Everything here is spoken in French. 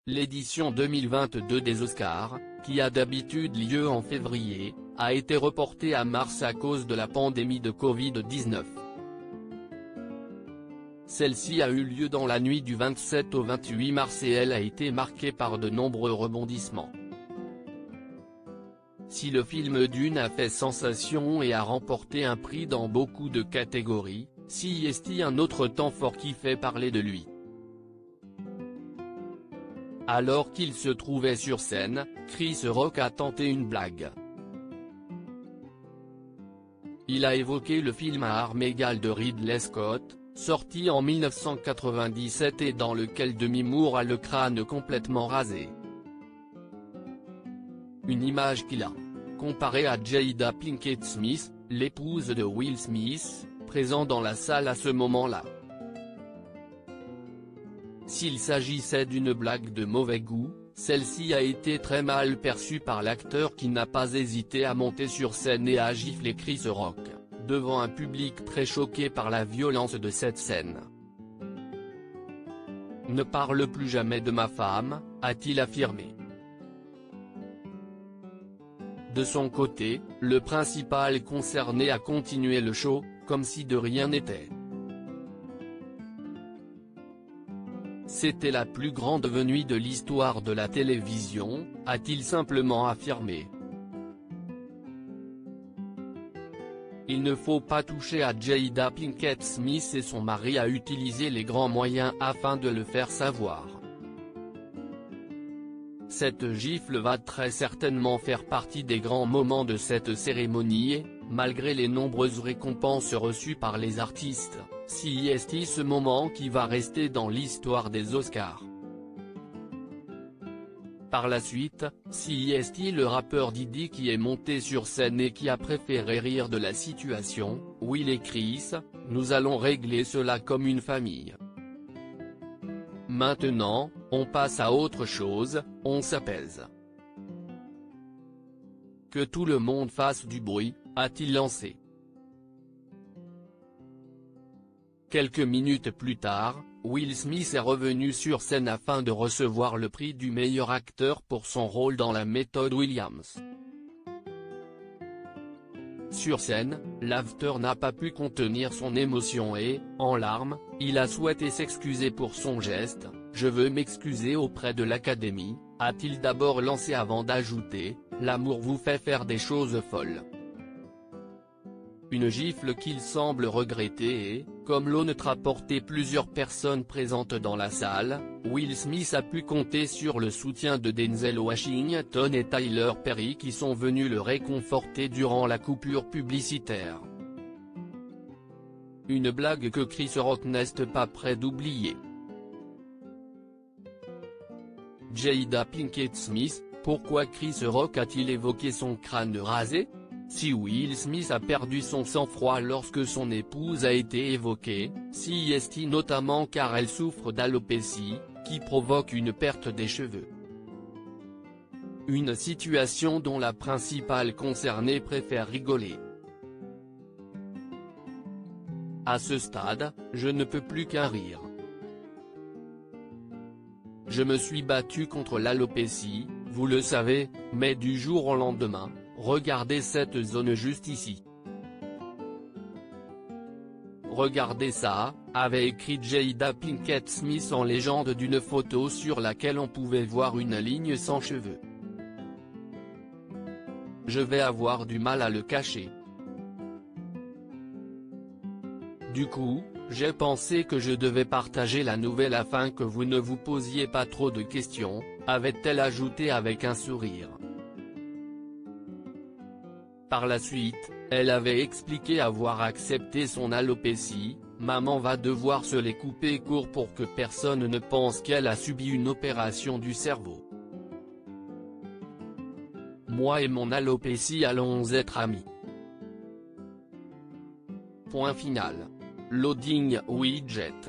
l'édition 2022 des Oscars, qui a d'habitude lieu en février, a été reportée à mars à cause de la pandémie de Covid-19. Celle-ci a eu lieu dans la nuit du 27 au 28 mars et elle a été marquée par de nombreux rebondissements. Si le film Dune a fait sensation et a remporté un prix dans beaucoup de catégories, s'y est un autre temps fort qui fait parler de lui. Alors qu'il se trouvait sur scène, Chris Rock a tenté une blague. Il a évoqué le film à armes égales de Ridley Scott, sorti en 1997 et dans lequel Demi Moore a le crâne complètement rasé. Une image qu'il a comparée à Jada Pinkett Smith, l'épouse de Will Smith, présent dans la salle à ce moment-là. S'il s'agissait d'une blague de mauvais goût, celle-ci a été très mal perçue par l'acteur qui n'a pas hésité à monter sur scène et à gifler Chris Rock, devant un public très choqué par la violence de cette scène. « Ne parle plus jamais de ma femme », a-t-il affirmé. De son côté, le principal concerné a continué le show, comme si de rien n'était. C'était la plus grande venue de l'histoire de la télévision, a-t-il simplement affirmé. Il ne faut pas toucher à Jada Pinkett Smith et son mari a utilisé les grands moyens afin de le faire savoir. Cette gifle va très certainement faire partie des grands moments de cette cérémonie et, malgré les nombreuses récompenses reçues par les artistes, c'est ce moment qui va rester dans l'histoire des Oscars. Par la suite, c'est le rappeur Diddy qui est monté sur scène et qui a préféré rire de la situation. « Will et Chris, nous allons régler cela comme une famille. Maintenant, on passe à autre chose, on s'apaise. Que tout le monde fasse du bruit », a-t-il lancé. Quelques minutes plus tard, Will Smith est revenu sur scène afin de recevoir le prix du meilleur acteur pour son rôle dans La Méthode Williams. Sur scène, l'acteur n'a pas pu contenir son émotion et, en larmes, il a souhaité s'excuser pour son geste. « Je veux m'excuser auprès de l'Académie », a-t-il d'abord lancé avant d'ajouter, « L'amour vous fait faire des choses folles ». Une gifle qu'il semble regretter et, comme l'autre a porté plusieurs personnes présentes dans la salle, Will Smith a pu compter sur le soutien de Denzel Washington et Tyler Perry qui sont venus le réconforter durant la coupure publicitaire. Une blague que Chris Rock n'est pas prêt d'oublier. Jada Pinkett Smith, pourquoi Chris Rock a-t-il évoqué son crâne rasé ? Si Will Smith a perdu son sang-froid lorsque son épouse a été évoquée, c'est notamment car elle souffre d'alopécie, qui provoque une perte des cheveux. Une situation dont la principale concernée préfère rigoler. À ce stade, je ne peux plus qu'un rire. Je me suis battu contre l'alopécie, vous le savez, mais du jour au lendemain. Regardez cette zone juste ici. Regardez ça, avait écrit Jada Pinkett Smith en légende d'une photo sur laquelle on pouvait voir une ligne sans cheveux. Je vais avoir du mal à le cacher. Du coup, j'ai pensé que je devais partager la nouvelle afin que vous ne vous posiez pas trop de questions, avait-elle ajouté avec un sourire. Par la suite, elle avait expliqué avoir accepté son alopécie, « Maman va devoir se les couper court pour que personne ne pense qu'elle a subi une opération du cerveau. Moi et mon alopécie allons être amis. » Point final. Loading widget.